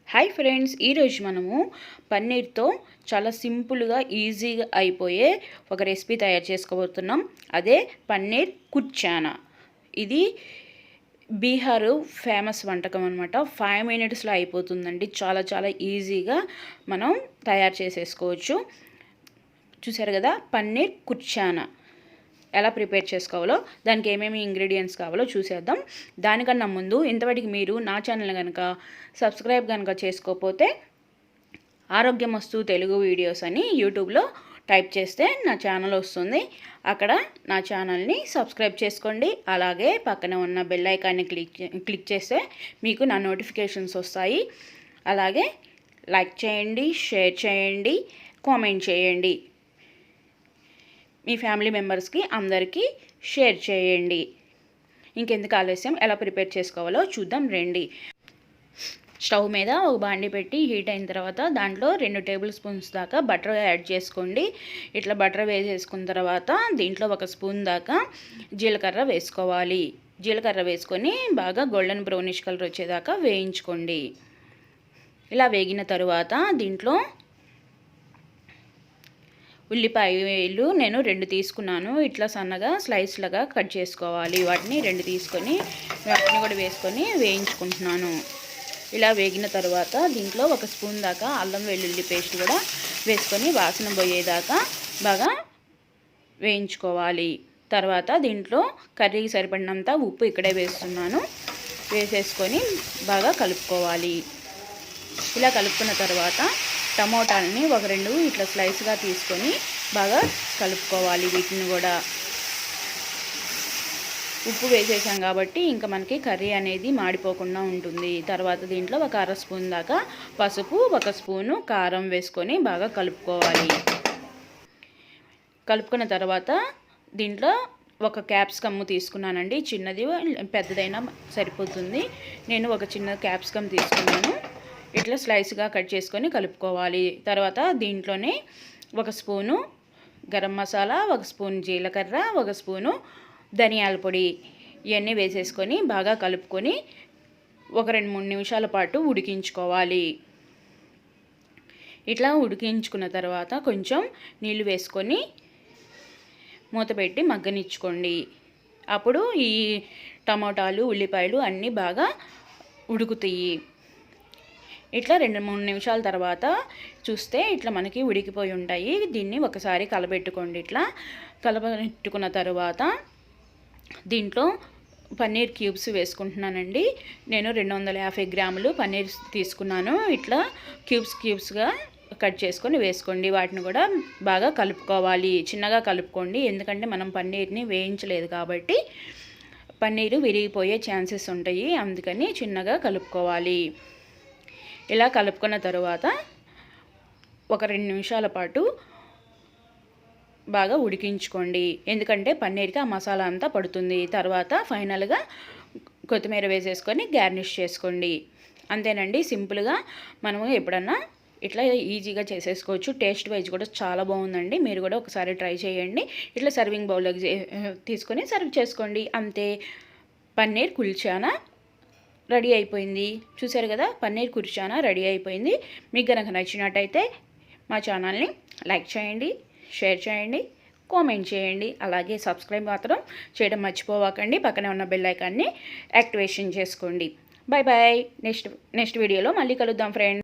Hi friends, ఈరోజు మనము పన్నీర్తో చాలా సింపుల్గా ఈజీగా అయిపోయే ఒక రెసిపీ తయారు చేసుకోబోతున్నాం. అదే పన్నీర్ కుర్చానా. ఇది బీహార్ ఫేమస్ వంటకం అనమాట. 5 మినిట్స్లో అయిపోతుందండి. చాలా చాలా ఈజీగా మనం తయారు చేసేసుకోవచ్చు. చూసారు కదా, పన్నీర్ కుర్చానా ఎలా ప్రిపేర్ చేసుకోవాలో, దానికి ఏమేమి ఇంగ్రీడియంట్స్ కావాలో చూసేద్దాం. దానికన్నా ముందు ఇంతవరకు మీరు నా ఛానల్ కనుక సబ్స్క్రైబ్ కనుక చేసుకోకపోతే ఆరోగ్యమస్తు తెలుగు వీడియోస్ అని యూట్యూబ్లో టైప్ చేస్తే నా ఛానల్ వస్తుంది. అక్కడ నా ఛానల్ని సబ్స్క్రైబ్ చేసుకోండి. అలాగే పక్కన ఉన్న బెల్ ఐకాన్ని క్లిక్ చేస్తే మీకు నా నోటిఫికేషన్స్ వస్తాయి. అలాగే లైక్ చేయండి, షేర్ చేయండి, కామెంట్ చేయండి. మీ ఫ్యామిలీ మెంబర్స్కి అందరికీ షేర్ చేయండి. ఇంకెందుకు ఆలస్యం, ఎలా ప్రిపేర్ చేసుకోవాలో చూద్దాం రండి. స్టవ్ మీద ఒక బాండి పెట్టి హీట్ అయిన తర్వాత దాంట్లో 2 టేబుల్ స్పూన్స్ దాకా బటర్ యాడ్ చేసుకోండి. ఇట్లా బటర్ వేసేసుకున్న తర్వాత దీంట్లో 1 స్పూన్ దాకా జీలకర్ర వేసుకోవాలి. జీలకర్ర వేసుకొని బాగా గోల్డెన్ బ్రౌనిష్ కలర్ వచ్చేదాకా వేయించుకోండి. ఇలా వేగిన తర్వాత దీంట్లో ఉల్లిపాయలు నేను 2 తీసుకున్నాను. ఇట్లా సన్నగా స్లైస్లుగా కట్ చేసుకోవాలి. వాటిని 2 తీసుకొని వాటిని కూడా వేసుకొని వేయించుకుంటున్నాను. ఇలా వేగిన తర్వాత దీంట్లో 1 స్పూన్ దాకా అల్లం వెల్లుల్లి పేస్ట్ కూడా వేసుకొని వాసన పోయేదాకా బాగా వేయించుకోవాలి. తర్వాత దీంట్లో కర్రీకి సరిపడినంత ఉప్పు ఇక్కడే వేస్తున్నాను. వేసేసుకొని బాగా కలుపుకోవాలి. ఇలా కలుపుకున్న తర్వాత టమోటాలని 1-2 ఇట్లా స్లైస్గా తీసుకొని బాగా కలుపుకోవాలి. వీటిని కూడా ఉప్పు వేసేసాం కాబట్టి ఇంకా మనకి కర్రీ అనేది మాడిపోకుండా ఉంటుంది. తర్వాత దీంట్లో 1/2 స్పూన్ దాకా పసుపు, 1 స్పూను కారం వేసుకొని బాగా కలుపుకోవాలి. కలుపుకున్న తర్వాత దీంట్లో 1 క్యాప్సికమ్ తీసుకున్నానండి. చిన్నది పెద్దదైనా సరిపోతుంది. నేను 1 చిన్న క్యాప్సికమ్ తీసుకున్నాను. ఇట్లా స్లైస్గా కట్ చేసుకొని కలుపుకోవాలి. తర్వాత దీంట్లోనే 1 స్పూను గరం మసాలా, 1 స్పూన్ జీలకర్ర, 1 స్పూను ధనియాల పొడి ఇవన్నీ వేసేసుకొని బాగా కలుపుకొని 2-3 నిమిషాల పాటు ఉడికించుకోవాలి. ఇట్లా ఉడికించుకున్న తర్వాత కొంచెం నీళ్ళు వేసుకొని మూత పెట్టి మగ్గనిచ్చుకోండి. అప్పుడు ఈ టమోటాలు, ఉల్లిపాయలు అన్నీ బాగా ఉడుకుతాయి. ఇట్లా 2-3 నిమిషాల తర్వాత చూస్తే ఇట్లా మనకి ఉడికిపోయి ఉంటాయి. దీన్ని ఒకసారి కలబెట్టుకోండి. ఇట్లా కలబెట్టుకున్న తర్వాత దీంట్లో పన్నీర్ క్యూబ్స్ వేసుకుంటున్నానండి. నేను 250 గ్రాములు పన్నీర్ తీసుకున్నాను. ఇట్లా క్యూబ్స్గా కట్ చేసుకొని వేసుకోండి. వాటిని కూడా బాగా కలుపుకోవాలి. చిన్నగా కలుపుకోండి, ఎందుకంటే మనం పన్నీర్ని వేయించలేదు కాబట్టి పన్నీరు విరిగిపోయే ఛాన్సెస్ ఉంటాయి. అందుకని చిన్నగా కలుపుకోవాలి. ఇలా కలుపుకున్న తర్వాత 2 నిమిషాల పాటు బాగా ఉడికించుకోండి, ఎందుకంటే పన్నీర్కి ఆ మసాలా అంతా పడుతుంది. తర్వాత ఫైనల్గా కొత్తిమీర వేసేసుకొని గార్నిష్ చేసుకోండి. అంతేనండి, సింపుల్గా మనము ఎప్పుడన్నా ఇట్లా ఈజీగా చేసేసుకోవచ్చు. టేస్ట్ వైజ్ కూడా చాలా బాగుందండి. మీరు కూడా ఒకసారి ట్రై చేయండి. ఇట్లా సర్వింగ్ బౌల్లోకి తీసుకొని సర్వ్ చేసుకోండి. అంతే, పన్నీర్ కుల్చానా రెడీ అయిపోయింది. చూసారు కదా, పన్నీర్ కుర్చానా రెడీ అయిపోయింది. మీకు కనుక నచ్చినట్టయితే మా ఛానల్ని లైక్ చేయండి, షేర్ చేయండి, కామెంట్ చేయండి. అలాగే సబ్స్క్రైబ్ మాత్రం చేయడం మర్చిపోవకండి. పక్కనే ఉన్న బెల్ ఐకాన్ని యాక్టివేషన్ చేసుకోండి. Bye bye. నెక్స్ట్ వీడియోలో మళ్ళీ కలుద్దాం ఫ్రెండ్స్.